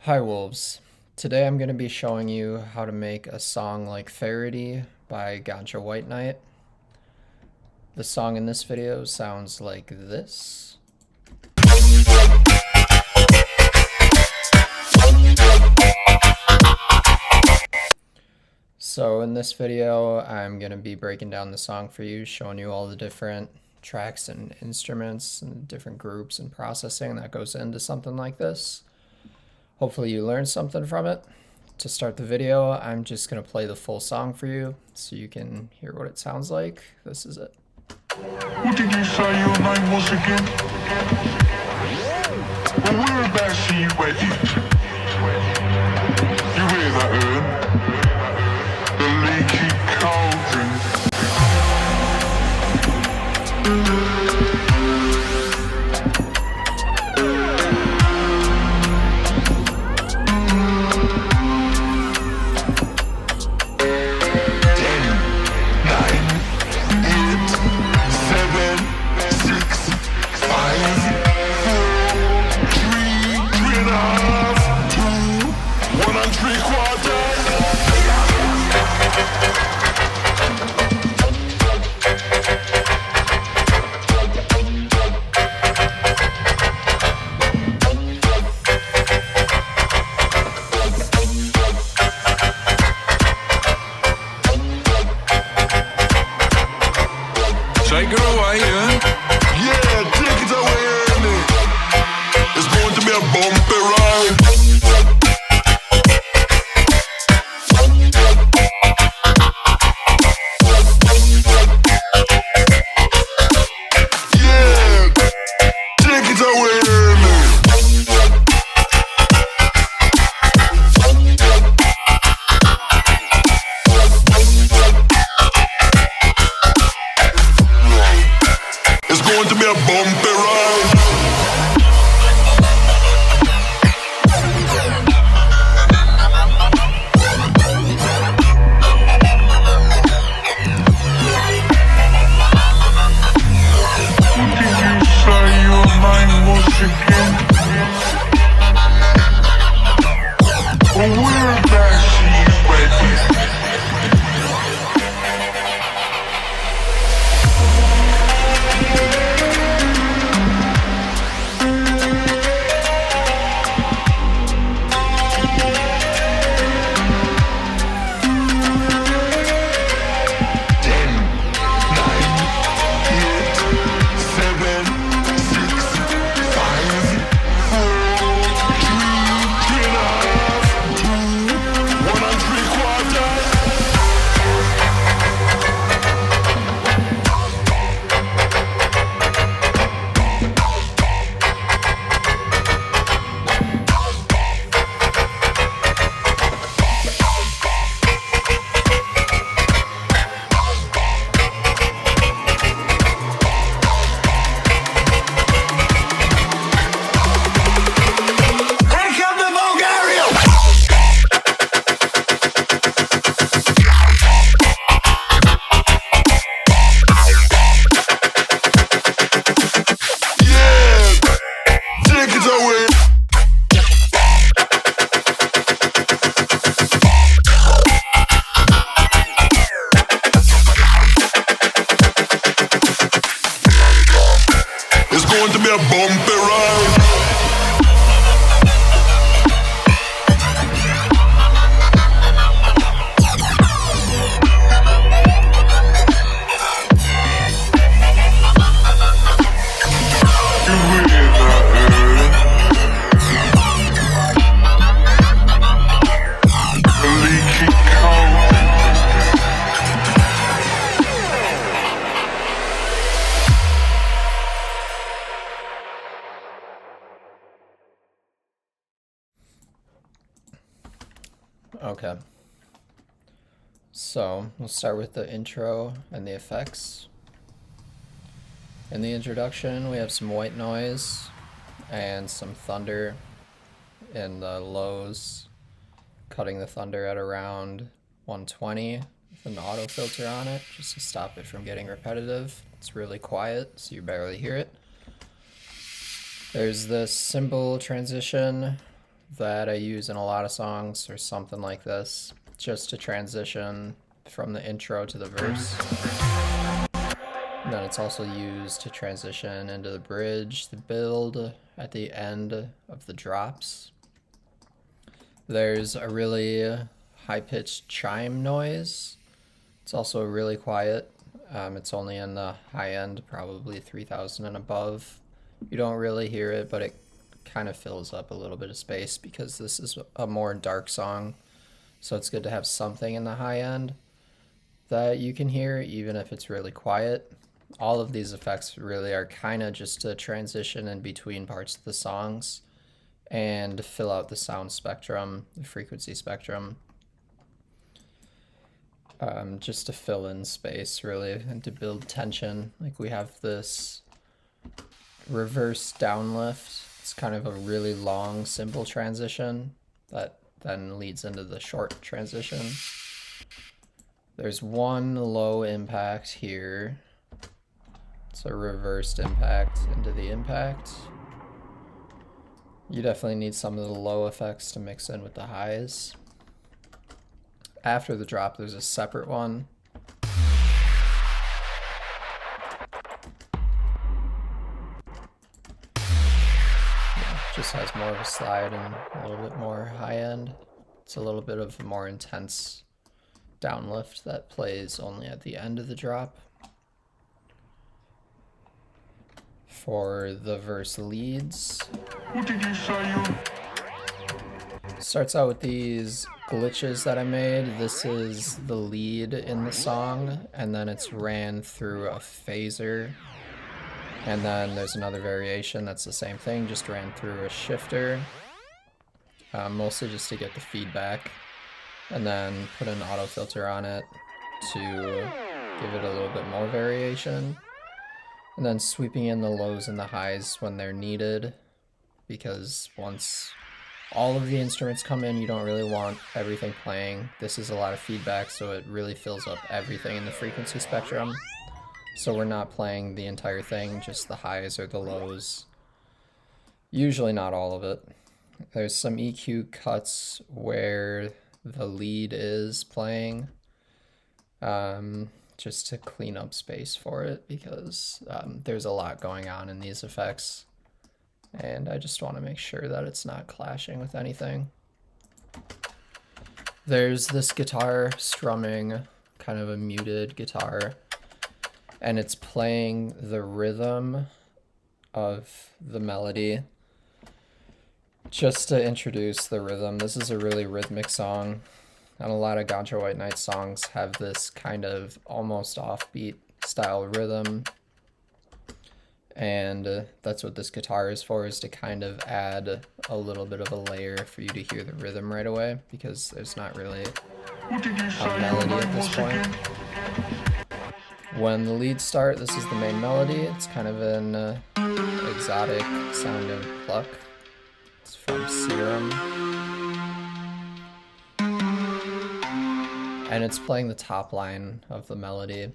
Hi Wolves. Today I'm going to be showing you how to make a song like Ferity by Ganja White Night. The song in this video sounds like this. So in this video I'm going to be breaking down the song for you, showing you all the different tracks and instruments and different groups and processing that goes into something like this. Hopefully you learned something from it. To start the video, I'm just going to play the full song for you so you can hear what it sounds like. This is it. What did you say your name was again? Well, whereabouts are you wedded? You hear that, Ern? The leaky cauldron. Take it away, yeah? Yeah, take it away, Ernie. It's going to be a bumpy ride. Yeah, take it away, Ernie. It's going to be a bumpy ride. Did you say your name was again? Well, whereabouts are you wedded? It's going to be a bumpy ride. You hear that, Ern? Leaky cauldron. Okay. So we'll start with the intro and the effects. In the introduction, we have some white noise and some thunder in the lows, cutting the thunder at around 120 with an auto filter on it just to stop it from getting repetitive. It's really quiet, so you barely hear it. There's this cymbal transition that I use in a lot of songs, or something like this, just to transition from the intro to the verse. And then it's also used to transition into the bridge, the build at the end of the drops. There's a really high-pitched chime noise. It's also really quiet. It's only in the high end, probably 3000 and above. You don't really hear it, but it kind of fills up a little bit of space because this is a more dark song. So it's good to have something in the high end that you can hear, even if it's really quiet. All of these effects really are kind of just a transition in between parts of the songs and fill out the sound spectrum, the frequency spectrum. Just to fill in space, really, and to build tension. Like, we have this reverse downlift. It's kind of a really long, simple transition that then leads into the short transition. There's one low impact here. It's a reversed impact into the impact. You definitely need some of the low effects to mix in with the highs. After the drop, there's a separate one. Just has more of a slide and a little bit more high end. It's a little bit of a more intense downlift that plays only at the end of the drop. For the verse leads, What did you say? starts out with these glitches that I made. This is the lead in the song, and then it's ran through a phaser. And then there's another variation that's the same thing, just ran through a shifter. Mostly just to get the feedback. And then put an auto filter on it to give it a little bit more variation. And then sweeping in the lows and the highs when they're needed, because once all of the instruments come in, you don't really want everything playing. This is a lot of feedback, so it really fills up everything in the frequency spectrum. So we're not playing the entire thing, just the highs or the lows. Usually not all of it. There's some EQ cuts where the lead is playing, just to clean up space for it, because there's a lot going on in these effects. And I just want to make sure that it's not clashing with anything. There's this guitar strumming, kind of a muted guitar, and it's playing the rhythm of the melody. Just to introduce the rhythm, this is a really rhythmic song, and a lot of Ganja White Night songs have this kind of almost offbeat style rhythm. And that's what this guitar is for, is to kind of add a little bit of a layer for you to hear the rhythm right away, because there's not really a melody at this point. When the leads start, this is the main melody. It's kind of an exotic sounding pluck. It's from Serum. And it's playing the top line of the melody.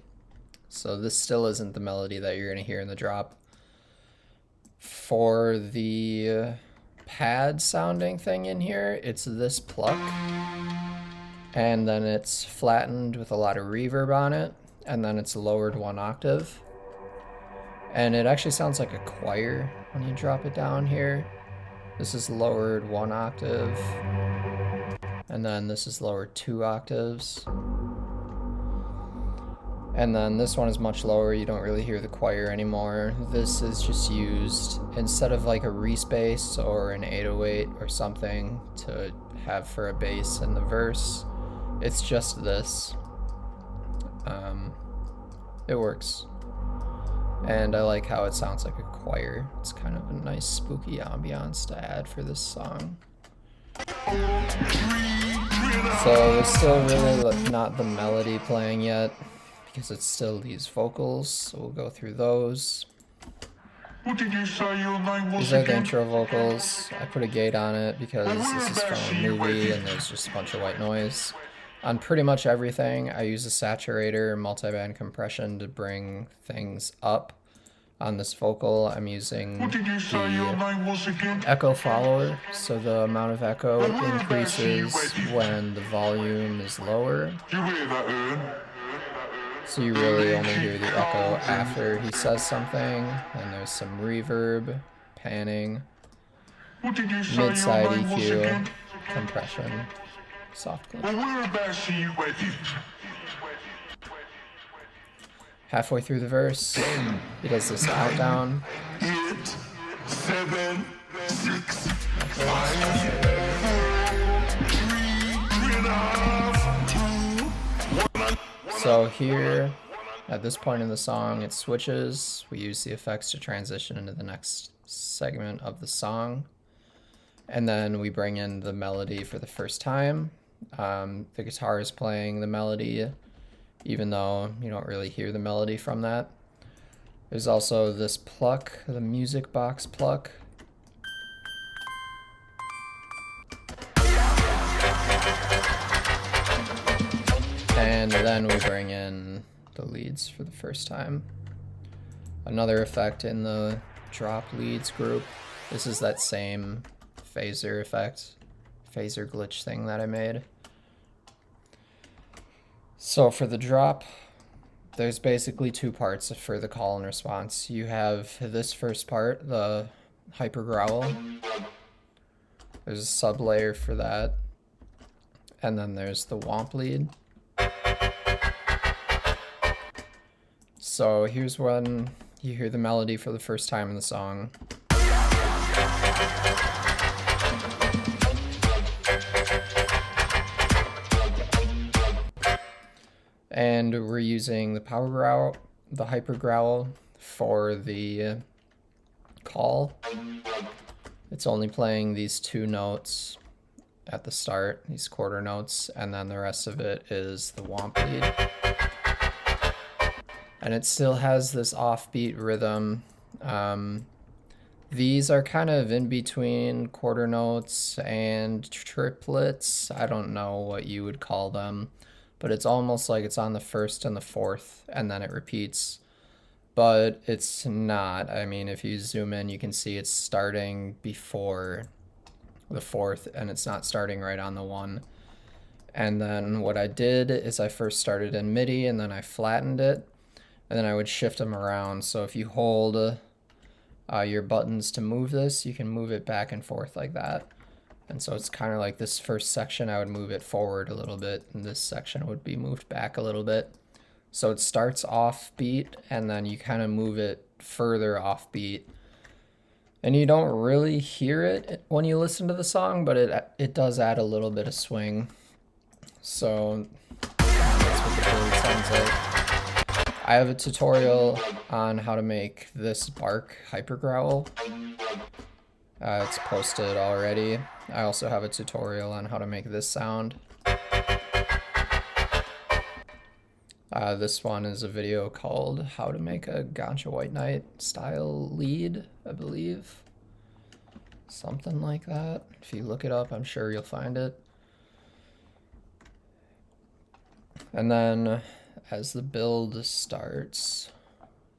So this still isn't the melody that you're going to hear in the drop. For the pad sounding thing in here, it's this pluck, and then it's flattened with a lot of reverb on it, and then it's lowered 1 octave. And it actually sounds like a choir when you drop it down here. This is lowered 1 octave, and then this is lowered 2 octaves. And then this one is much lower, you don't really hear the choir anymore. This is just used, instead of like a respace or an 808 or something to have for a bass in the verse, it's just this. It works. And I like how it sounds like a choir. It's kind of a nice spooky ambiance to add for this song. So there's still really not the melody playing yet, because it's still these vocals, so we'll go through those. What did you say your name was These are the again? intro vocals. I put a gate on it because this is from a movie and there's just a bunch of white noise. On pretty much everything, I use a saturator, multiband compression to bring things up On this vocal, I'm using What did you say your the name was again? echo follower, so the amount of echo Oh, whereabouts are you increases ready? when the volume is lower. You hear that, Ern? So you really only hear the echo after he says something, and there's some reverb, panning, What did you say mid-side your name was EQ, again? compression, soft clip. Well, whereabouts are you ready? Halfway through the verse, he does this countdown. 8, 7, 6, 5, 4, 3, 2, So here, at this point in the song, it switches. We use the effects to transition into the next segment of the song. And then we bring in the melody for the first time. The guitar is playing the melody, even though you don't really hear the melody from that. There's also this pluck, the music box pluck. And then we bring in the leads for the first time. Another effect in the drop leads group. This is that same phaser effect, phaser glitch thing that I made. So for the drop, there's basically two parts for the call and response. You have this first part, the hyper growl. There's a sub layer for that. And then there's the womp lead. So here's when you hear the melody for the first time in the song. And we're using the power growl, the hyper growl for the call. It's only playing these two notes at the start, these quarter notes, and then the rest of it is the womp lead. And it still has this offbeat rhythm. These are kind of in between quarter notes and triplets. I don't know what you would call them, but it's almost like it's on the first and the fourth, and then it repeats. But it's not. I mean, if you zoom in, you can see it's starting before the fourth, and it's not starting right on the one. And then what I did is I first started in MIDI, and then I flattened it, and then I would shift them around. So if you hold your buttons to move this, you can move it back and forth like that. And so it's kind of like this first section, I would move it forward a little bit, and this section would be moved back a little bit. So it starts off beat, and then you kind of move it further off beat. And you don't really hear it when you listen to the song, but it does add a little bit of swing. So that's what the build sounds like. I have a tutorial on how to make this bark hyper growl. It's posted already. I also have a tutorial on how to make this sound. This one is a video called How to Make a Ganja White Night style lead, I believe. Something like that. If you look it up, I'm sure you'll find it. And then as the build starts,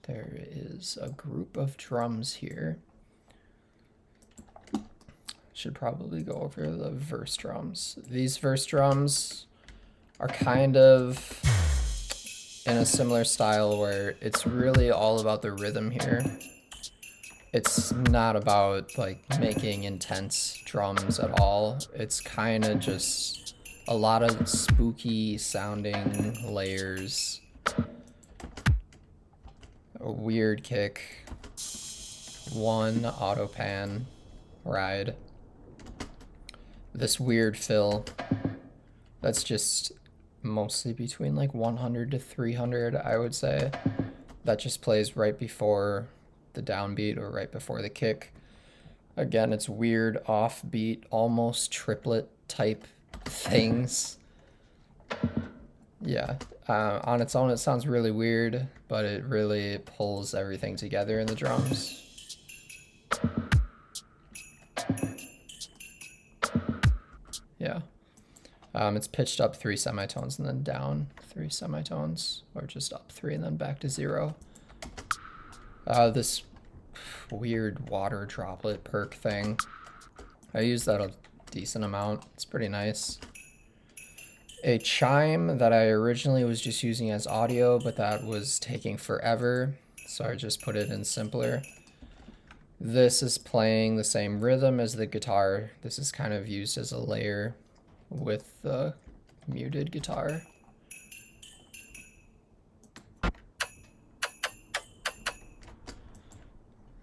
there is a group of drums here. Should probably go over the verse drums. These verse drums are kind of in a similar style where it's really all about the rhythm here. It's not about like making intense drums at all. It's kind of just a lot of spooky sounding layers, a weird kick, one auto pan ride, this weird fill that's just mostly between like 100 to 300, I would say, that just plays right before the downbeat or right before the kick. Again, it's weird offbeat, almost triplet type things. Yeah, on its own it sounds really weird, but it really pulls everything together in the drums. Yeah. It's pitched up 3 semitones and then down 3 semitones, or just up 3 and then back to 0. This weird water droplet perk thing. I use that a decent amount. It's pretty nice. A chime that I originally was just using as audio, but that was taking forever, so I just put it in simpler. This is playing the same rhythm as the guitar. This is kind of used as a layer with the muted guitar.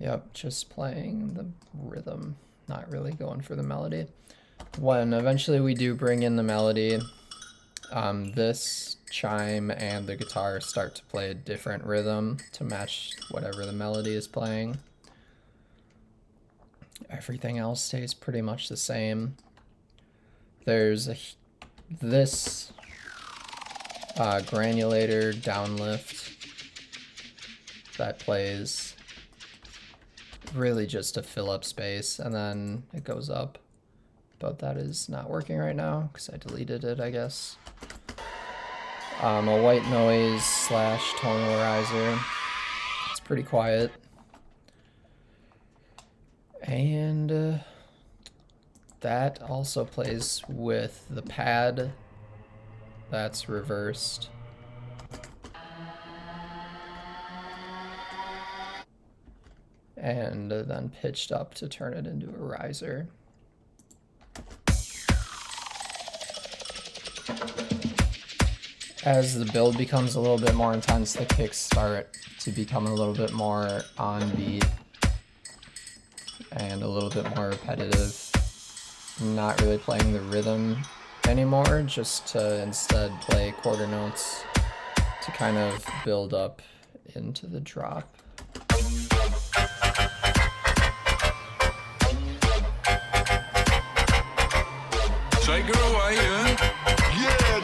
Yep, just playing the rhythm, not really going for the melody. When eventually we do bring in the melody, this chime and the guitar start to play a different rhythm to match whatever the melody is playing. Everything else stays pretty much the same. There's this granulator downlift that plays really just to fill up space, and then it goes up. But that is not working right now because I deleted it, I guess. A white noise / tonalizer. It's pretty quiet. And that also plays with the pad that's reversed. And then pitched up to turn it into a riser. As the build becomes a little bit more intense, the kicks start to become a little bit more on beat and a little bit more repetitive. Not really playing the rhythm anymore, just to instead play quarter notes to kind of build up into the drop. Take it away, yeah,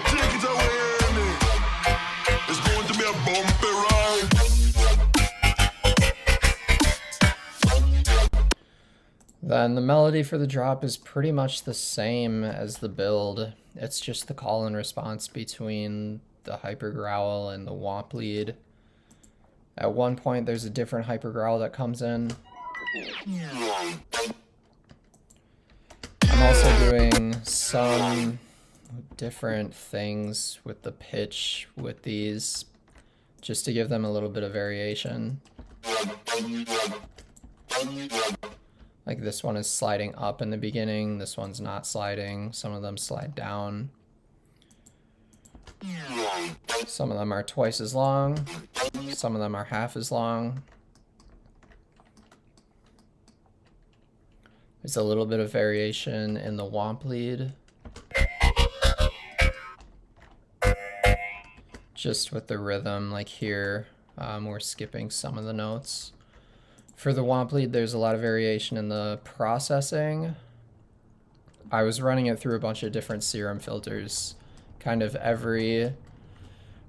take it away. It's going to be a bumpy ride. Then the melody for the drop is pretty much the same as the build. It's just the call and response between the hyper growl and the womp lead. At one point there's a different hyper growl that comes in. I'm also doing some different things with the pitch with these, just to give them a little bit of variation. Like this one is sliding up in the beginning, this one's not sliding, some of them slide down. Some of them are twice as long, some of them are half as long. There's a little bit of variation in the womp lead. Just with the rhythm, like here, we're skipping some of the notes. For the womp lead, there's a lot of variation in the processing. I was running it through a bunch of different serum filters. Kind of every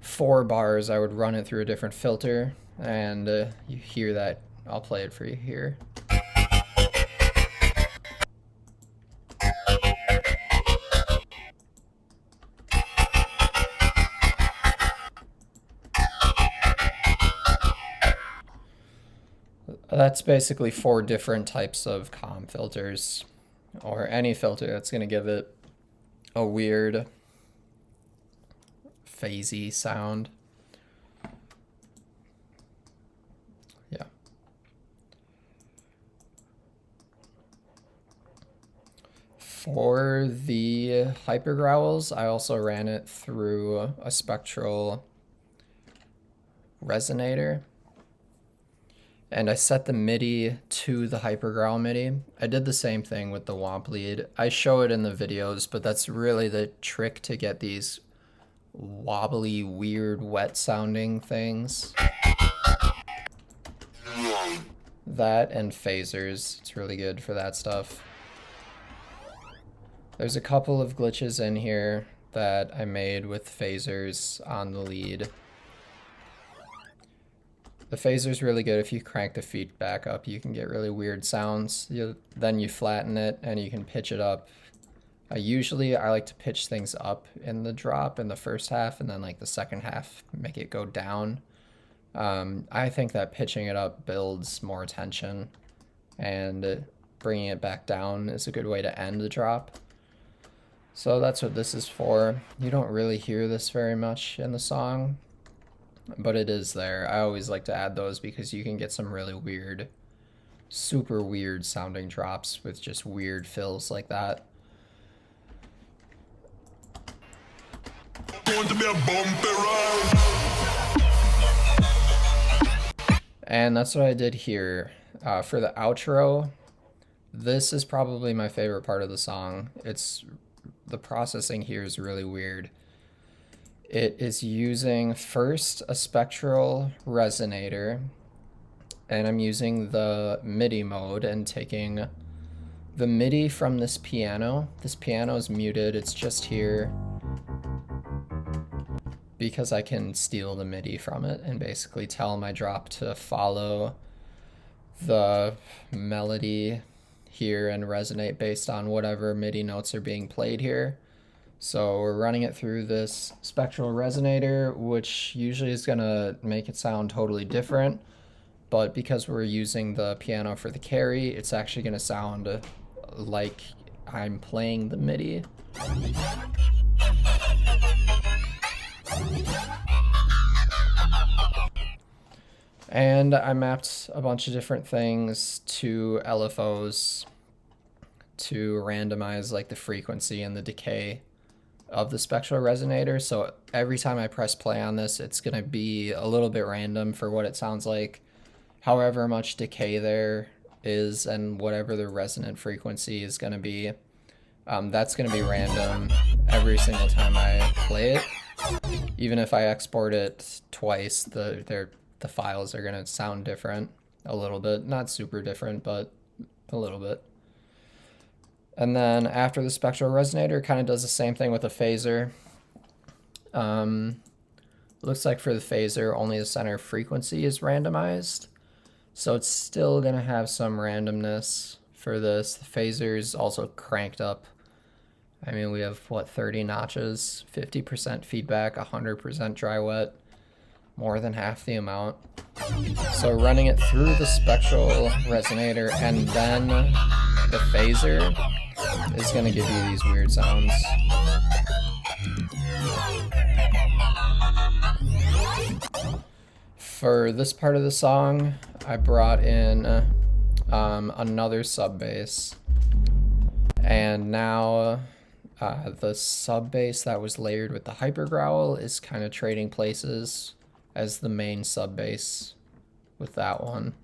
4 bars, I would run it through a different filter, and you hear that. I'll play it for you here. That's basically 4 different types of COM filters, or any filter that's going to give it a weird, phasey sound. Yeah. For the hyper growls, I also ran it through a spectral resonator. And I set the MIDI to the hyper growl MIDI. I did the same thing with the womp lead. I show it in the videos, but that's really the trick to get these wobbly, weird, wet sounding things. That and phasers, it's really good for that stuff. There's a couple of glitches in here that I made with phasers on the lead. The phaser's really good. If you crank the feedback up, you can get really weird sounds. Then you flatten it and you can pitch it up. Usually I like to pitch things up in the drop in the first half, and then like the second half make it go down. I think that pitching it up builds more tension, and bringing it back down is a good way to end the drop. So that's what this is for. You don't really hear this very much in the song, but it is there. I always like to add those because you can get some really weird, super weird sounding drops with just weird fills like that. Going to be a bumpy ride. And that's what I did here. For the outro, this is probably my favorite part of the song. The processing here is really weird. It is using first a spectral resonator, and I'm using the MIDI mode and taking the MIDI from this piano. This piano is muted, it's just here because I can steal the MIDI from it and basically tell my drop to follow the melody here and resonate based on whatever MIDI notes are being played here. So we're running it through this spectral resonator, which usually is gonna make it sound totally different, but because we're using the piano for the carry, it's actually gonna sound like I'm playing the MIDI. And I mapped a bunch of different things to LFOs to randomize like the frequency and the decay of the spectral resonator. So every time I press play on this, it's going to be a little bit random for what it sounds like. However much decay there is and whatever the resonant frequency is going to be, that's going to be random every single time I play it. Even if I export it twice, the files are going to sound different a little bit. Not super different, but a little bit. And then after the spectral resonator, it kind of does the same thing with a phaser. Looks like for the phaser, only the center frequency is randomized. So it's still going to have some randomness for this. The phaser is also cranked up. I mean, we have, 30 notches, 50% feedback, 100% dry wet, more than half the amount. So running it through the spectral resonator and then the phaser is going to give you these weird sounds. For this part of the song, I brought in another sub bass, and now the sub bass that was layered with the hyper growl is kind of trading places as the main sub bass with that one.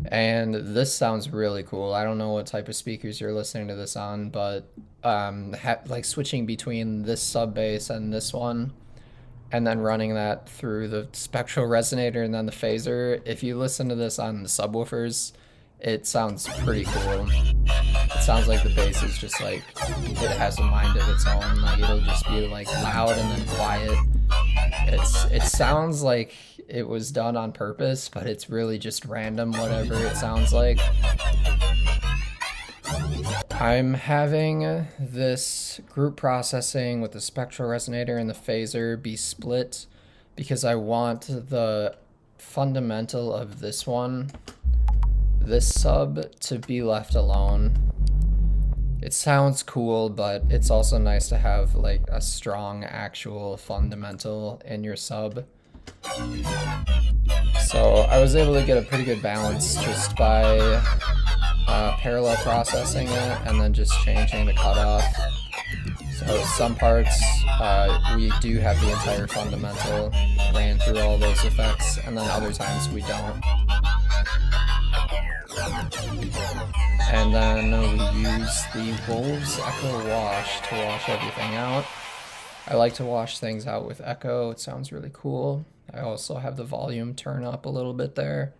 And this sounds really cool. I don't know what type of speakers you're listening to this on, but like switching between this sub bass and this one, and then running that through the spectral resonator and then the phaser. If you listen to this on the subwoofers, it sounds pretty cool. It sounds like the bass is just like, it has a mind of its own. Like it'll just be like loud and then quiet. It sounds like it was done on purpose, but it's really just random, whatever it sounds like. I'm having this group processing with the spectral resonator and the phaser be split because I want the fundamental of this one, this sub, to be left alone. It sounds cool, but it's also nice to have like a strong actual fundamental in your sub. So I was able to get a pretty good balance just by parallel processing it and then just changing the cutoff. So some parts we do have the entire fundamental ran through all those effects, and then other times we don't. And then we use the Wolves Echo Wash to wash everything out. I like to wash things out with Echo. It sounds really cool. I also have the volume turn up a little bit there.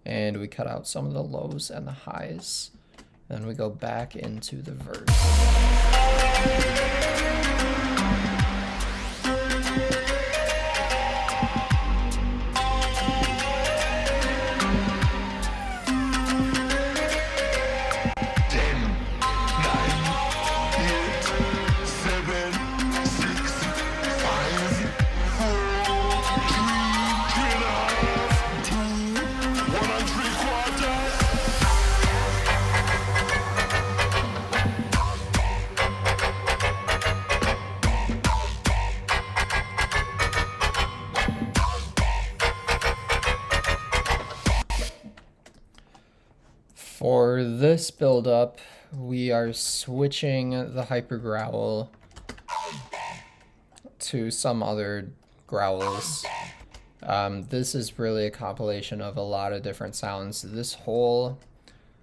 And we cut out some of the lows and the highs. Then we go back into the verse. For this build up, we are switching the hyper growl to some other growls. This is really a compilation of a lot of different sounds. This whole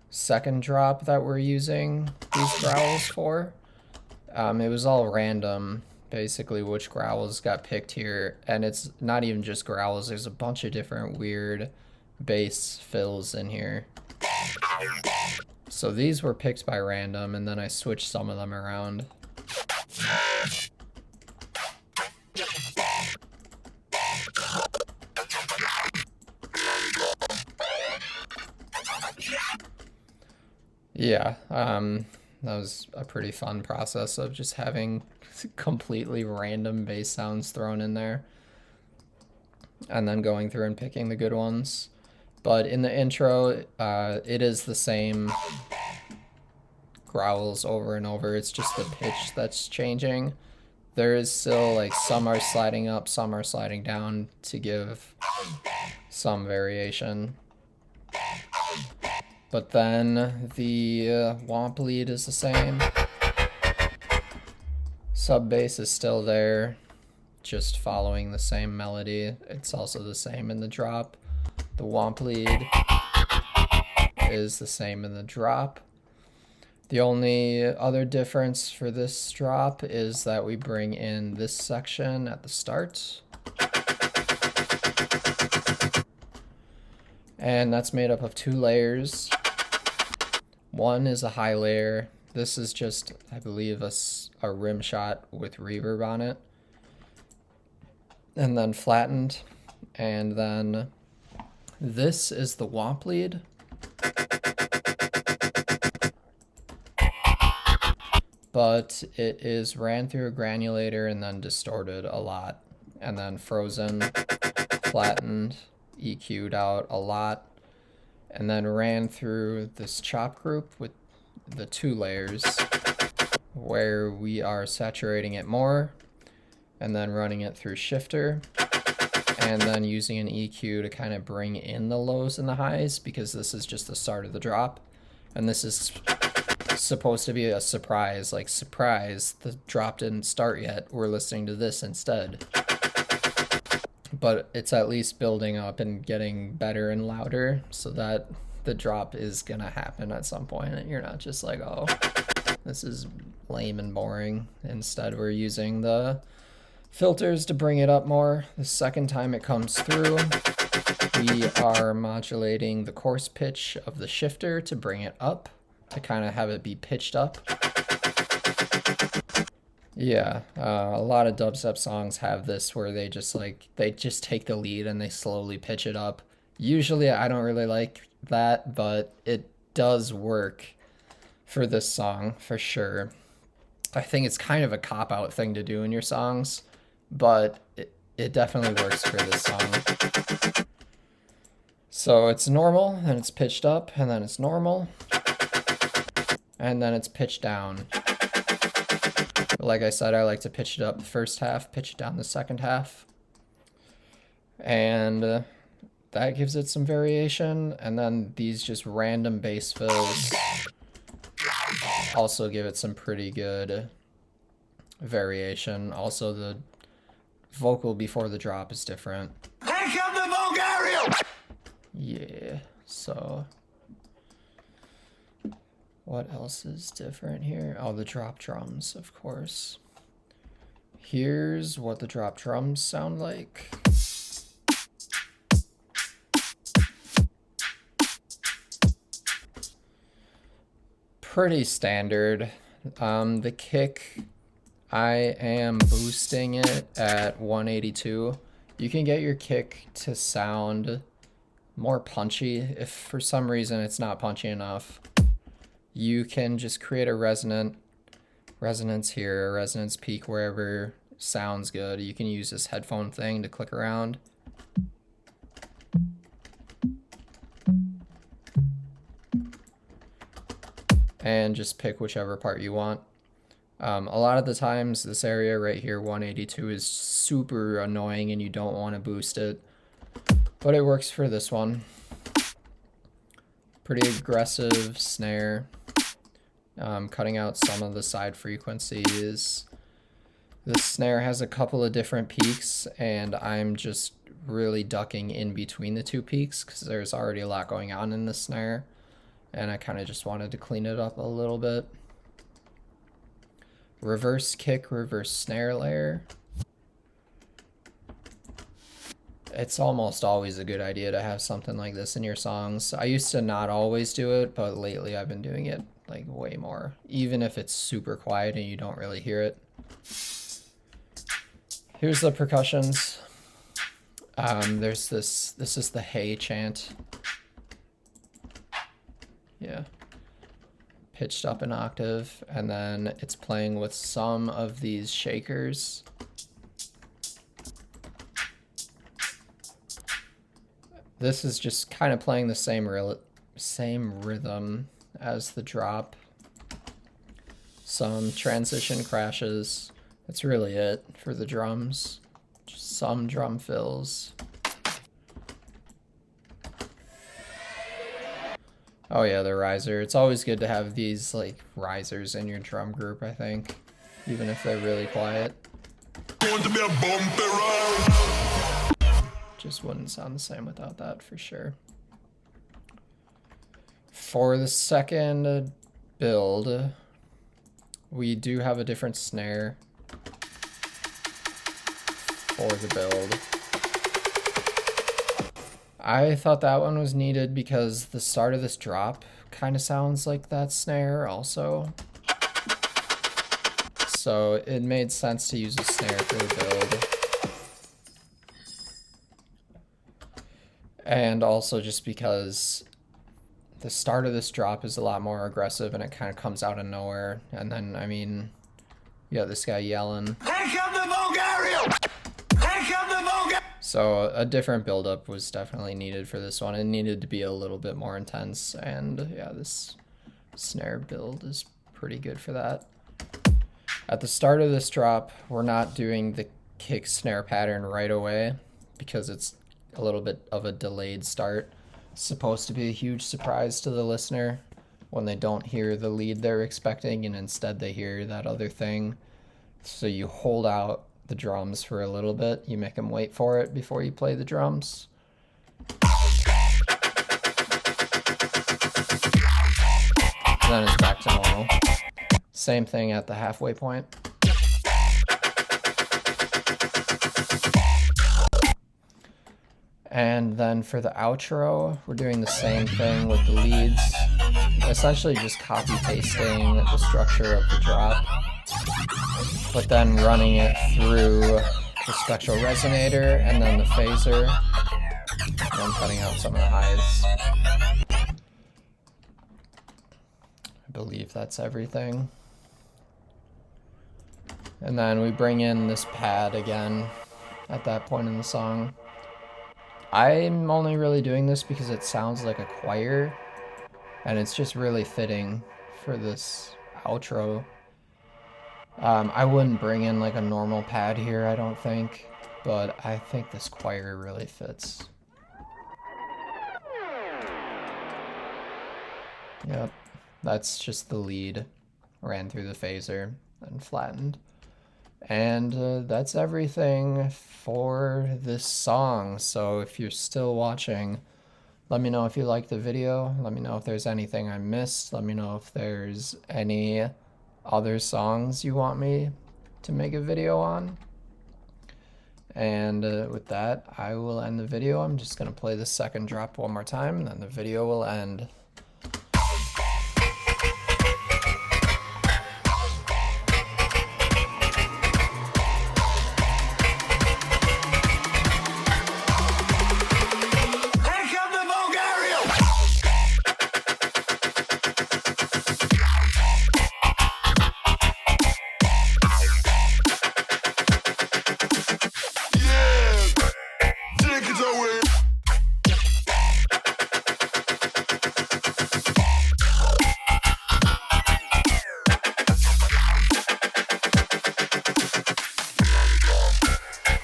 second drop that we're using these growls for, it was all random, basically, which growls got picked here. And it's not even just growls, there's a bunch of different weird bass fills in here. So these were picked by random, and then I switched some of them around. Yeah, that was a pretty fun process of just having completely random bass sounds thrown in there and then going through and picking the good ones. But in the intro, it is the same growls over and over. It's just the pitch that's changing. There is still, like, some are sliding up, some are sliding down to give some variation. But then the womp lead is the same. Sub bass is still there, just following the same melody. It's also the same in the drop. The womp lead is the same in the drop. The only other difference for this drop is that we bring in this section at the start. And that's made up of 2 layers. One is a high layer. This is just, I believe, a rim shot with reverb on it. And then flattened. And then this is the womp lead. But it is ran through a granulator and then distorted a lot. And then frozen, flattened, EQ'd out a lot, and then ran through this chop group with the 2 layers where we are saturating it more and then running it through shifter and then using an EQ to kind of bring in the lows and the highs, because this is just the start of the drop and this is supposed to be a surprise, like, surprise, the drop didn't start yet, we're listening to this instead. But it's at least building up and getting better and louder so that the drop is gonna happen at some point and you're not just like, oh, this is lame and boring. Instead, we're using the filters to bring it up more. The second time it comes through, we are modulating the coarse pitch of the shifter to bring it up, to kind of have it be pitched up. Yeah, a lot of dubstep songs have this where they just take the lead and they slowly pitch it up. Usually I don't really like that, but it does work for this song for sure. I think it's kind of a cop-out thing to do in your songs, but it definitely works for this song. So it's normal, and it's pitched up, and then it's normal, and then it's pitched down. Like I said, I like to pitch it up the first half, pitch it down the second half. And that gives it some variation. And then these just random bass fills also give it some pretty good variation. Also, the vocal before the drop is different. Pick up the Bulgarian! Yeah, so what else is different here? Oh, the drop drums, of course. Here's what the drop drums sound like. Pretty standard. The kick, I am boosting it at 182. You can get your kick to sound more punchy. If for some reason it's not punchy enough, you can just create a resonance here, a resonance peak wherever sounds good. You can use this headphone thing to click around. And just pick whichever part you want. A lot of the times this area right here, 182, is super annoying and you don't want to boost it, but it works for this one. Pretty aggressive snare. Cutting out some of the side frequencies. The snare has a couple of different peaks, and I'm just really ducking in between the two peaks because there's already a lot going on in the snare, and I kind of just wanted to clean it up a little bit. Reverse kick, reverse snare layer. It's almost always a good idea to have something like this in your songs. I used to not always do it, but lately I've been doing it like way more, even if it's super quiet and you don't really hear it. Here's the percussions. There's this is the hey chant. Yeah. Pitched up an octave, and then it's playing with some of these shakers. This is just kind of playing the same rhythm as the drop. Some transition crashes. That's really it for the drums. Just some drum fills. Oh yeah, the riser. It's always good to have these like risers in your drum group, I think, even if they're really quiet. Going to be a bumpy ride. Just wouldn't sound the same without that for sure. For the second build, we do have a different snare for the build. I thought that one was needed because the start of this drop kind of sounds like that snare also. So it made sense to use a snare for the build. And also just because the start of this drop is a lot more aggressive and it kind of comes out of nowhere. And then, I mean, you got this guy yelling. Here come the Bulgarian! Here come the Bulgarian! So a different buildup was definitely needed for this one. It needed to be a little bit more intense, and yeah, this snare build is pretty good for that. At the start of this drop, we're not doing the kick snare pattern right away because it's a little bit of a delayed start. It's supposed to be a huge surprise to the listener when they don't hear the lead they're expecting and instead they hear that other thing. So you hold out the drums for a little bit. You make them wait for it before you play the drums. And then it's back to normal. Same thing at the halfway point. And then for the outro, we're doing the same thing with the leads. Essentially just copy pasting the structure of the drop, but then running it through the spectral resonator and then the phaser, and then cutting out some of the highs. I believe that's everything. And then we bring in this pad again at that point in the song. I'm only really doing this because it sounds like a choir, and it's just really fitting for this outro. I wouldn't bring in like a normal pad here, I don't think, but I think this choir really fits. Yep, that's just the lead. Ran through the phaser and flattened. And that's everything for this song. So if you're still watching, let me know if you liked the video. Let me know if there's anything I missed. Let me know if there's any other songs you want me to make a video on. And with that, I will end the video. I'm just going to play the second drop one more time, and then the video will end.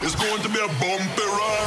It's going to be a bumpy ride.